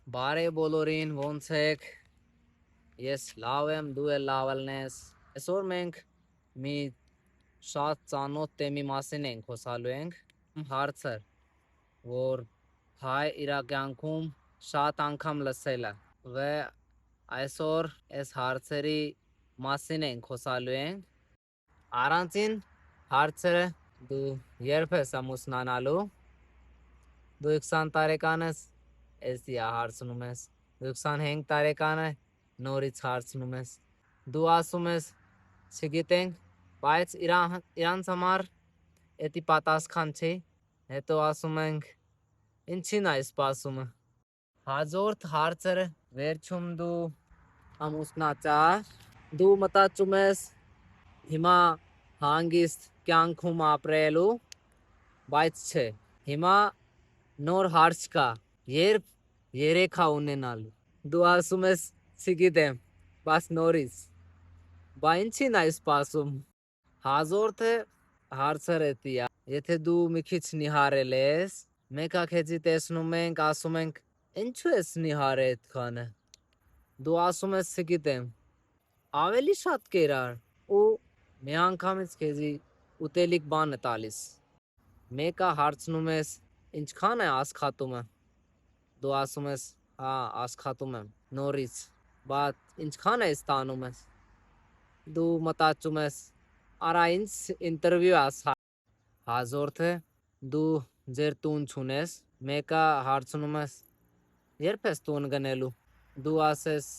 Բարի բոլորին, ոնց եք։ Ես լավ եմ, դու էլ լավ ելնես։ Այսօր մենք մի շատ ծանոթ թեմի մասին ենք խոսալու ենք։ Հարցը, որ հայ իրականքում շատ անգամ լսել է։ Ve այսօր այս հարցերի մասին ենք խոսալու ենք։ Առանցին հարցերը դու երբ ես ամուսնանալու։ Դու 20 տարեկան ես, ես հարցնում ես։ Դու 25 տարեկան է, նորից հարցնում ես։ Դու ասում ես, չգիտենք, բայց իրանց համար էդի պատասխան չի։ Հետո ասում ենք, ինչին է սպասումը։ Հաջորդ հարցերը վերջում դու ամուսնացար, դու մտածում ես հիմա հանգիստ կյանքում ապրելու, բայց չէ։ Հիմա նոր հարց կա, երբ երեխա ունենալու։ Դու ասում ես, չգիտեմ, բայց նորից։ Բա ինչին է սպասում։ Հաջորդը հարցերը դիա։ Եթե դու մի քիչ նիհարել ես, մեկը քեզի տեսնում ենք, ասում ենք, ինչու ես նիհարը այդքանը։ Դու ասում ես, չգիտեմ, ավելի շատ կերար ու մի անգամից քեզի ուտելիք բան է տալիս։ Մեկը հարցնում ես, ինչքան է աշխատումը։ Դու ասում ես, հա, աշխատում եմ նորից, բայց ինչքան է ստանում ես։ Դու մտածում ես, արա ինձ ինտերվյու ասա։ Հաջորդը դու ձեր տուն չունես, մեկը հարցնում ես, երբ ես տուն գնելու։ Դու ասես,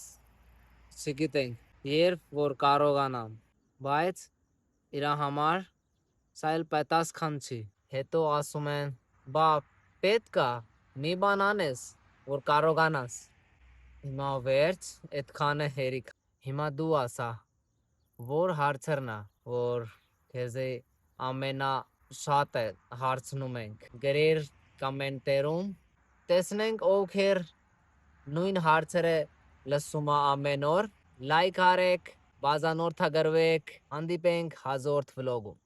չգիտենք, երբ որ կարողանամ, բայց իր համար սա էլ պատասխան չի։ Հետո ասում են, բա պետք է մի բան անես, որ կարողանաս։ Հիմա վերջ, այդքանը հերիք։ Հիմա դու ասա, որ հարցերն է, որ քեզի ամենաշատ է հարցնում ենք։ Գրիր կոմենտերում, տեսնենք ովքեր նույն հարցերը լսում է ամեն օր։ Լայք արեք, բաժանորդագրվեք, հանդիպենք հաջորդ վլոգում։